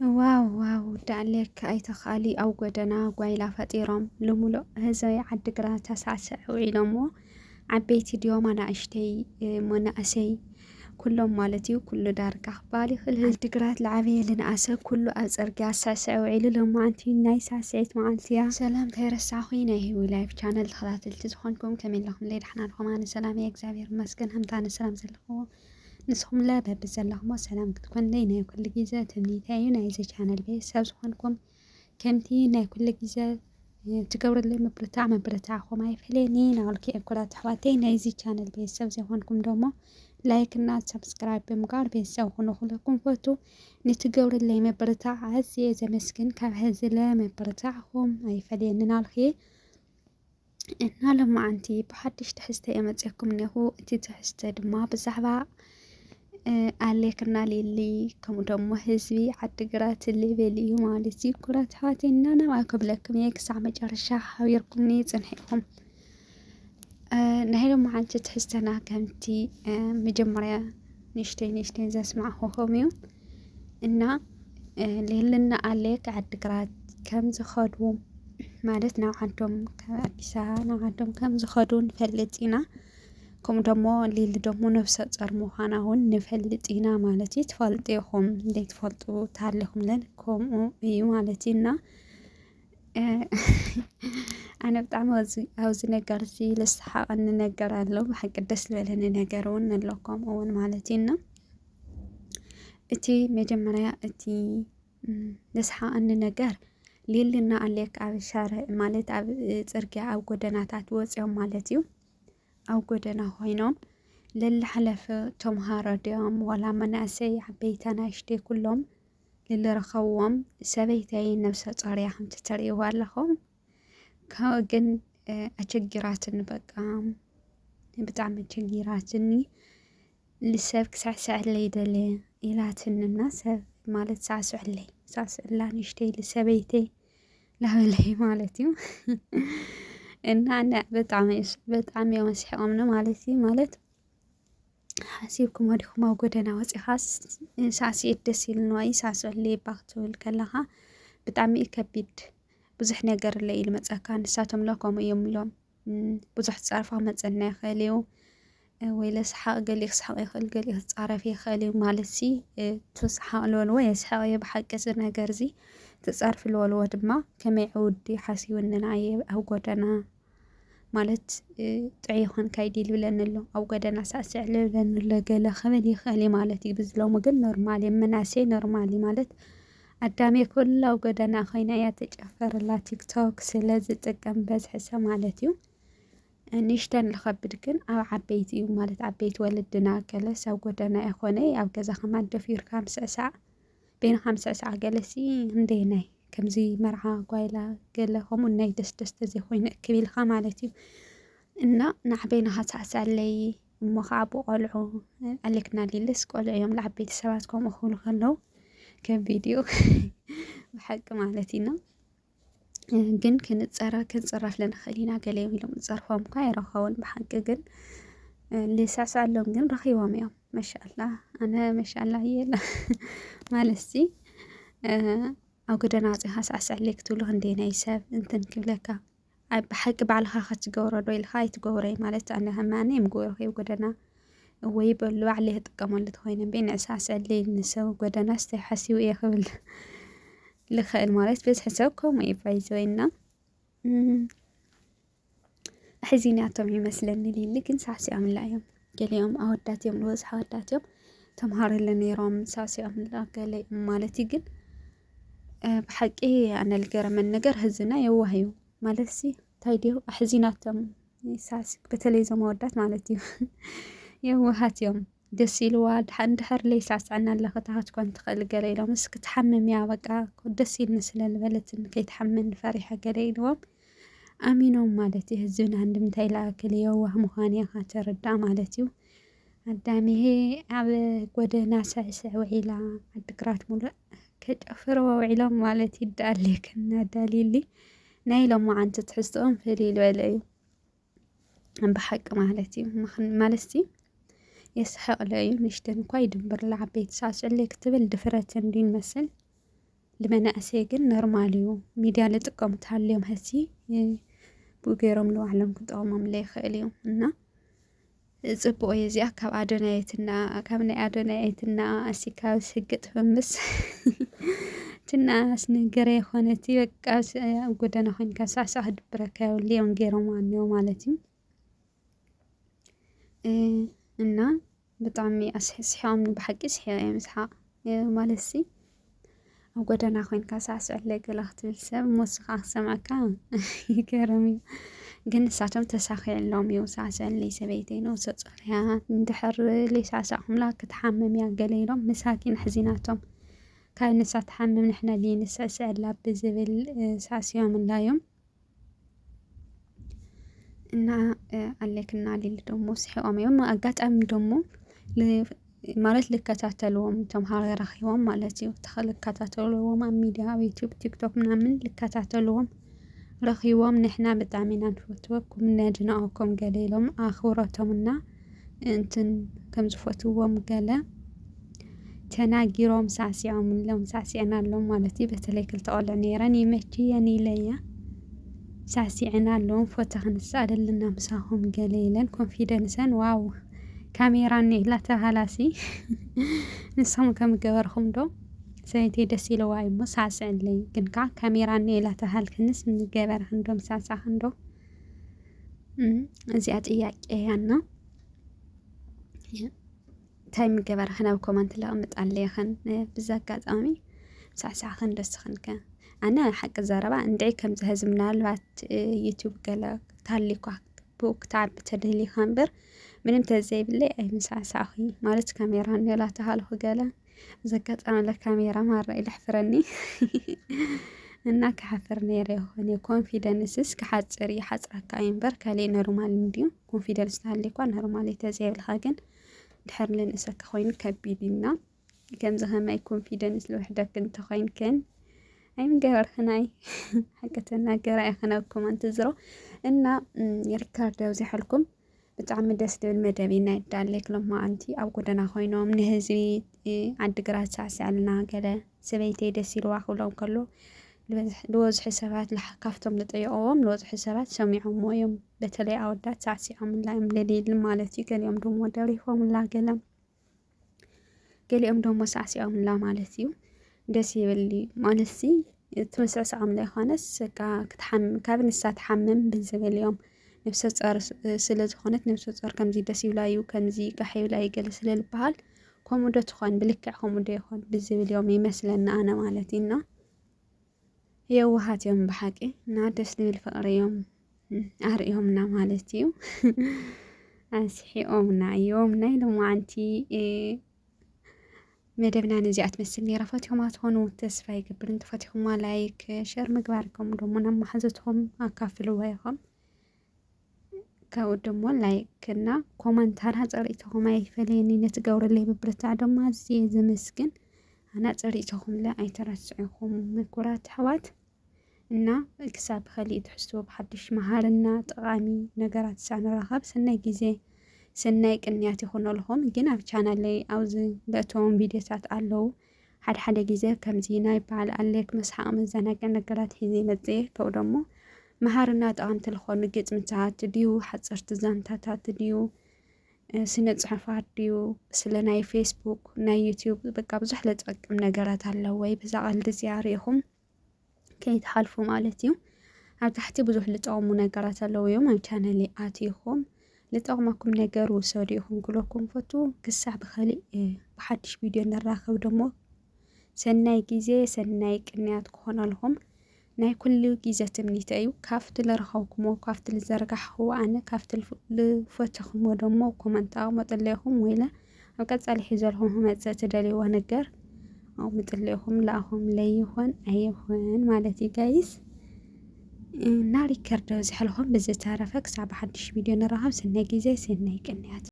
ዋው ዳሌክ ኣይተኻሊ ኣብ ጎደና ጓይላ ፈጢሮም ልሙሉእ ህዝቢ ዓዲግራት ተሳስዑ ኢሎሞ ዓበይቲ ድዮም ኣናእሽተይ መናእሰይ ኩሎም ማለት እዩ ኩሉ ዳርጋ ክባል ይኽእል ዓዲግራት ዝዓበየ ዝነኣሰ ኩሉ ኣብ ፅርግያ ሳስዑ ዒሉ ሎማዓንቲ ናይ ሳስዒት መዓልቲ እያ። ሰላም ከይረሳኹ ናይ ህዊ ላይፍ ቻነል ተኸታተልቲ ዝኾንኩም ከመይ ኢለኹም ለይ ድሓና ድኹም? ኣነ ሰላም እየ እግዚኣብሔር ይመስገን። ከምታነ ሰላም ዘለኹዎ ንስኹም ለ በቢ ዘለኹሞ ሰላም ክትኮንለይ ናይ ኩሉ ግዜ ትምኒተይ እዩ። ናይዚ ቻነል ቤተሰብ ዝኾንኩም ከምቲ ናይ ኩሉ ግዜ ትገብሩለይ መበረታዕኹም ኣይፈለየኒ። ናበልኪ እኩላት ኣሕዋተይ ናይዚ ቻነል ቤተሰብ ዘይኮንኩም ደሞ ላይክ እና ሰብስክራይብ ብምግባር ቤተሰብ ኩኑ ኩለኩም ፈቱ ንትገብሩለይ መበረታዕ ኣዝየ ዘመስግን ካብ ሕዝለ መበረታዕኹም ኣይፈለየኒ ናበልኪ እና ሎማዓንቲ ብሓድሽ ትሕዝቶ እየ መፅአኩም እኒኹ። እቲ ትሕዝቶ ድማ ብዛዕባ ኣሌክና ሊሊ ከምኡ ደሞ ህዝቢ ዓዲግራት ልዕብል እዩ ማለት እዩ። ኩራት ኣሕዋተይ እና ናብኣ ከብለኩም እየ ክሳዕ መጨረሻ ሓቢርኩምኒ ፅንሒኹም። ናይ ሎማዓንቲ ትሕዝቶና ከምቲ መጀመርያ ንእሽተይ ዘስማዕኹም እዩ እና ሊሊና ኣሌክ ዓዲግራት ከም ዝኸዱ ማለት ናብ ዓዶም ካብ ኣዲስ ኣበባ ናብ ዓዶም ከም ዝኸዱ ንፈልጥ ኢና። ከምኡ ደሞ ሊሊ ደሞ ነፍሰ ፁር ምዃና እውን ንፈልጥ ኢና ማለት እዩ። ትፈልጡ ኢኹም ዘይትፈልጡ እንተሃሊኹም ለ ከምኡ እዩ ማለት እዩ። እና ኣነ ብጣዕሚ ኣብዚ ነገር እዚ ዝሰሓቐኒ ነገር ኣሎ። ብሓቂ ደስ ዝበለኒ ነገር እውን ኣሎ ከምኡ እውን ማለት እዩ። እና እቲ መጀመርያ እቲ ዝሰሓቐኒ ነገር ሊሊና ኣሌክ ኣብ ሻርዕ ማለት ኣብ ፅርግያ ኣብ ጎደናታት ወፂኦም ማለት እዩ። ኣብ ጎደና ኮይኖም ለላሕለፈ ተምሃሮ ድዮም ዋላ መናእሰይ ዓበይቲ ኣናእሽተይ ኩሎም ዝረኸብዎም ሰበይተይ ነብሰ ፁር እያ ከምቲ ትሪእዋ ኣለኹም። ካብኡ ግን ኣቸጊራትኒ በቃ ብጣዕሚ ኣቸጊራትኒ ንሰብ ክሳዕስዐለይ ደልየ ኢላትንና ሰብ ማለት ሳዕስዐላ ንእሽተይ ሰበይተይ ላበለይ ማለት እዩ። እና ብጣዕሚ እዮም ኣስሒቆምኒ ማለት እዩ። ማለት ሓሲብኩም ዲኹም ኣብ ጎደና ወፂኻስ ሳዕስዒት ደስ ኢልንዋይ ሳዕስዐለይ ባ ክትብል ከለኻ ብጣዕሚ እዩ ከቢድ። ብዙሕ ነገር ለ ኢሉ መፀካ ንሳቶም ለ ከምኡ እዮም ኢሎም ብዙሕ ዝፀርፋ መፀና ይኽእል እዩ ወይ ለስሓቕ ገሊኡ ክስሓቕ ይኽእል ገሊኡ ክፃረፍ ይኽእል እዩ ማለት ሲ ትስሓቕ ዝበልዎ የስሕቕ እየ ብሓቂ እዚ ነገር እዚ ትፀርፊ ዝበልዎ ድማ ከመይ ዕውዲ ሓሲቡንና እየ ኣብ ጎደና ማለት ጥዑይ ኮንካ ይድል ይብለኒ ኣሎ ኣብ ጎደና ሳዕስዕ ዝብለኒ ኣሎ ገለ ክብል ይኽእል እዩ ማለት እዩ። ብዝሎሙ ግን ኖርማል እዩ መናእሰይ ኖርማል እዩ ማለት ኣዳሜ ኩሉ ኣብ ጎደና ኮይና እያ ተጨፈረላ ቲክቶክ ስለ ዝጥቀም በዝሒ ሰብ ማለት እዩ። ንእሽተን ዝኸብድ ግን ኣብ ዓበይቲ እዩ ማለት ዓበይቲ ወለድና ገለስ ኣብ ጎደና ይኾነ ኣብ ገዛኻ ደፊርካ ምስዕሳዕ በይንኻ ምስዕሳዕ ገለሲ እንደይ ናይ ከምዚ መርዓ ጓይላ ገለ ከምኡ ናይ ደስ ተዘይኮይኑ እክብ ኢልካ ማለት እዩ። እና ንዓበይና ሳዕስዐለይ እሞ ከዓ ብቆልዑ ኣሌክና ሊልስ ቆልዑ እዮም ንዓበይቲ ሰባት ከምኡ ክብሉ ከለዉ ከም ቪድዮ ብሓቂ ማለት ኢና ግን ክንፅረፍ ንኽእል ኢና ገለ እዮም ኢሎም ዝፀርፎም እኳ ይረኸቡን ብሓቂ ግን ዝሳዕስዐሎም ግን ረኺቦም እዮም ማሻኣላ ኣነ ማሻኣላ እየ ማለት ሲ ኣብ ጎደና ወፂኻ ሳዕስዐለይ ክትብሉ ክንደይ ናይ ሰብ እንትን ክብለካ ብሓቂ ባዕልኻ ክትገብሮ ዶ ኢልካ ኣይትገብሮይ ማለት ኣነ ከማኒ የምግበርኩ ኣብ ጎደና ወይ በሉ ባዕለይ ክጥቀመሉ ተኮይነ እምበይ ንዕሳዕስዐለይ ንሰብ ጎደና ስታይ ሓሲቡ እየ ክብል ልኽእል ማለት በዝሒ ሰብ ከምኡ እዩ ባይዘወይና ሕዚናቶም ይመስለኒ ሊሊ ግን ሳዕሲዖምላ እዮም ገሊኦም ኣወዳት እዮም ዝበዝሑ ኣወዳት እዮም ተምሃሮ ነይሮም ሳዕሲዖምላ ገለ ማለት እዩ። ግን ብሓቂ ኣነ ዝገረመኒ ነገር ህዝና የዋህ እዩ ማለት ሲ እንታይ ድዩ ኣሕዚናቶም ሳዕሲዕ በተለይ እዞም ኣወዳት ማለት እዩ የዋሃት እዮም ደስ ኢልዋ እንድሕር ለይሳዕስዐና ኣለኸ እታ ክትኮን ትኽእል ገለ ኢሎም ምስ ክትሓምም እያ በቃ ደስ ኢልኒ ስለ ዝበለትን ከይትሓምን ፈሪሓ ገለ ኢልዎም ኣሚኖም ማለት እዩ። ህዝብና ንምንታይ ዝኣክል የዋህ ምዃኑ ኢኻ ትርዳእ ማለት እዩ። ኣዳሜ ኣብ ጎደና ስዕስዕ ውዒላ ዓዲግራት ሙሉእ ከጨፍሩ ውዒሎም ማለት እዩ። ዳኣሌክ እና ዳሊሊ ናይ ሎማዓንቲ ትሕዝቶኦም ፍልይ ዝበለ እዩ ብሓቂ ማለት እዩ። ማለት የስሕቕ ለ እዩ ንእሽተን እኳ ይድብርላ ዓበይቲ ሳዕስዐለይ ክትብል ድፍረት እንዲ ንመስል لمنأسي ግን ኖርማል እዩ ሚድያ ልጥቀሙ ተሃልዮም ሕዚ ብገይሮም ለዋዕሎም ክጠቕሞም ለይኽእል እዩ እና ጽቡቕ እዩ እዚኣ ካብ ኣዶናየትና ካብ ናይ ኣዶናየትና ኣሲካ ስግጥ ፍምስ ትናስ ነገረ የኾነቲ በቃ ኣብ ጎደና ኮይንካ ሳዕሳዕ ክድብረካ የብሉ እዮም ገይሮም ዋኒዮ ማለት እዩ እና ብጣዕሚ ኣስሒሖም ብሓቂ ስሒቆም ምስሓቅ ማለት ሲ ኣብ ጎደና ኮይንካ ሳዕስዕለይ ገለ ክትብል ሰብ ሙስኻ ክሰምዓካ ይገርም እዩ ግን ንሳቶም ተሳኺዕሎም እዩ ሳዕስዕለይ ሰበይተይ ነብሰ ፁር እያ እንድሕር ዘይሳዕሳዕኹምላ ክትሓምም እያ ገለ ኢሎም መሳኪን ሕዚናቶም ካብ ንሳ ትሓምም ንሕና ንስዕስዐላ ብዝብል ሳዕሲዖምላ እዮም እና ኣለክና ሊሊ ደሞ ስሒቆም እዮም ኣጋጣሚ ደሞ ማለት ልከታተልዎም ተምሃሮ ረኺቦም ማለት እዩ ልከታተልዎም ኣብ ሚድያ ኣብ ዩቲዩብ ቲክቶክ ምናምን ልከታተልዎም ረኺቦም ንሕና ብጣዕሚ ኢና ንፈትወኩም ነድንቐኩም ገለ ኢሎም ኣኽብሮቶምና እንትን ከም ዝፈትዎም ገለ ተናጊሮም ሳዕሲዖምሎም ሳዕሲዕናሎም ማለት እዩ በተለይ ክልተ ቆልዑ ነይረን ይመችየን ኢለየ ሳዕሲዕናሎም ፎቶ ክንሳእ ደለና ምሳኹም ገለ ኢለን ኮንፊደንሰን ዋው ካሜራ እኒላ ተባሃላሲ ንስኹም ከም ገበርኹም ዶ ሰበይተይ ደስ ኢለዋ እሞ ሳዕስዕለይ ግን ከዓ ካሜራ እኒላ ተባሃልክንስ ንገበርክን ዶ ምሳዕሳኽን ዶ እዚኣ ጥያቄ እያና እንታይ ምገበርክን ኣብ ኮመንት ለቕምጥ ኣለይኽን ብዛ ኣጋጣሚ ሳዕሳኽን ደስኽንከ ኣነ ሓቂ ዘረባ እንድዒ ከምዚ ሕዚ ምናልባት ዩቲዩብ ገለ ታሊኳ ብኡ ክትዓቢ ተደሊኻ እምበር ምንም ተዘይብለይ ኣይምሳዕሳኺ ማለት ካሜራ እኒላ ተባሃልኩ ገለ ዘጋጠመ ለካሜራ ማረይ ልሕፍረኒ እና ክሓፍር ነይረ ይኾነ ኮንፊደንስስ ክሓፅር ይሓፅረካ እምበር ካሊእ ኖርማል እንድዩ ኮንፊደንስ ታሊኳ ኖርማል ተዘይብልካ ግን ድሕር ልንእሰካ ኮይኑ ከቢድና ከምዚ ከመይ ኮንፊደንስ ልውሕደክ እንተኮይንክን ኣይምገበርክናይ ሓቂ ተናገራ ኢኽን ኣብ ኮመንት ዝሮ እና ሪካርድ ኣውዚሐልኩም ብጣዕሚ ደስ ዝብል መደብ ኢና ይዳለይ ክሎም ኣንቲ ኣብ ጎደና ኮይኖም ንህዝቢ ዓዲግራት ሳዕስዐልና ገለ ሰበይተይ ደስ ኢልዋ ክብሎም ከሎ ልወዝሒ ሰባት ካብቶም ዝጠየቕዎም ልወዝሒ ሰባት ሰሚዖምዎ እዮም በተለይ ኣወዳት ሳዕሲዖምላ እዮም ለሊል ማለት እዩ ገሊኦም ደሞ ደሪፎምላ ገሊኦም ደሞ ሳዕሲዖምላ ማለት እዩ ደስ ይብል ማለት ሲ ትምስዕስዖምላ ይኾነስ ክትሓምም ካብ ንሳ ትሓምም ብዝብል እዮም ነፍሰ ፁር ስለ ዝኾነት ነፍሰ ፁር ከምዚ ደስ ይብላ እዩ ከምዚ ጋሕ ይብላ እዩ ገለ ስለ ልበሃል ከምኡ ዶ ትኾን ብልክዕ ከምኡ ዶ ይኾን ብዝብል እዮም ይመስለና ኣነ ማለት እዩና የዋሃት እዮም ብሓቂ እና ደስ ዝብል ፍቕሪ እዮም ኣርእዮምና ማለት እዩ ኣስሒኦምና እዮም ናይ ሎማዓንቲ መደብና ነዚኣ ትመስል ነይራ ፈቲኹማ ትኾኑ ተስፋ ይገብር እንተፈቲኹማ ላይክ ሸር ምግባርኩም ደሞ ናብ ማሕዘትኩም ኣካፍልዋ ኢኹም ካብኡ ደሞ ላይክ እና ኮመንታራ ፀሪእትኹም ኣይፈለየኒ ነቲ ገብረለይ ብብርታዕ ደሞ ኣዝየ ዝምስግን ኣና ፀሪእትኹም ለ ኣይተረስዒኹም ምኩራት ኣሕዋት እና ክሳብ ብኸሊእ ትሕዝቶ ብሓድሽ መሃርና ጠቓሚ ነገራት ሳንራኸብ ሰናይ ግዜ ሰናይ ቅንያት ይኹነልኹም ግን ኣብ ቻናለይ ኣብዚ ለእተዎም ቪድዮታት ኣለዉ ሓደ ግዜ ከምዚ ናይ በዓል ኣለክ መስሓቅ መዘናግዒ ነገራት ሒዘ መፅየ ካብኡ ደሞ መሃርና ጠቐምቲ ዝኾኑ ግጥምታት ድዩ ሓፀርቲ ዛንታታት ድዩ ስነ ፅሑፋት ድዩ ስለ ናይ ፌስቡክ ናይ ዩቲዩብ በቃ ብዙሕ ለጠቅም ነገራት ኣለዉ ወይ ብዛ ቀልዲ እዚኣ ሪኢኹም ከይትሓልፉ ማለት እዩ ኣብ ታሕቲ ብዙሕ ልጠቕሙ ነገራት ኣለዉ እዮም ኣብ ቻናለይ ኣትይኹም ልጠቕመኩም ነገር ውሰዱ ኢኹም ክብለኩም ፈቱ ክሳዕ ብኸሊእ ብሓድሽ ቪድዮ ንራኸብ ደሞ ሰናይ ግዜ ሰናይ ቅንያት ክኾነልኩም ናይ ኩሉ ግዜ ትምኒተ እዩ ካፍቲ ዝረኸብኩሞ ካፍቲ ዝዘርጋሕኽዎ ኣነ ካፍቲ ዝፈተኽሞ ደሞ ኮመንት ኣቕመጥለይኹም ወይለ ኣብ ቀፃሊ ሒዘልኩም ክመፅእ ትደልይዎ ነገር ኣቕምጥለይኹም ለኣኹም ለይኹን ኣይኹን ማለት እዩ ጋይስ እና ሪከርድ ኣውዚሐልኩም ብዝተረፈ ክሳብ ብሓድሽ ቪድዮ ንራኸብ ሰናይ ግዜ ሰናይ ቅንያት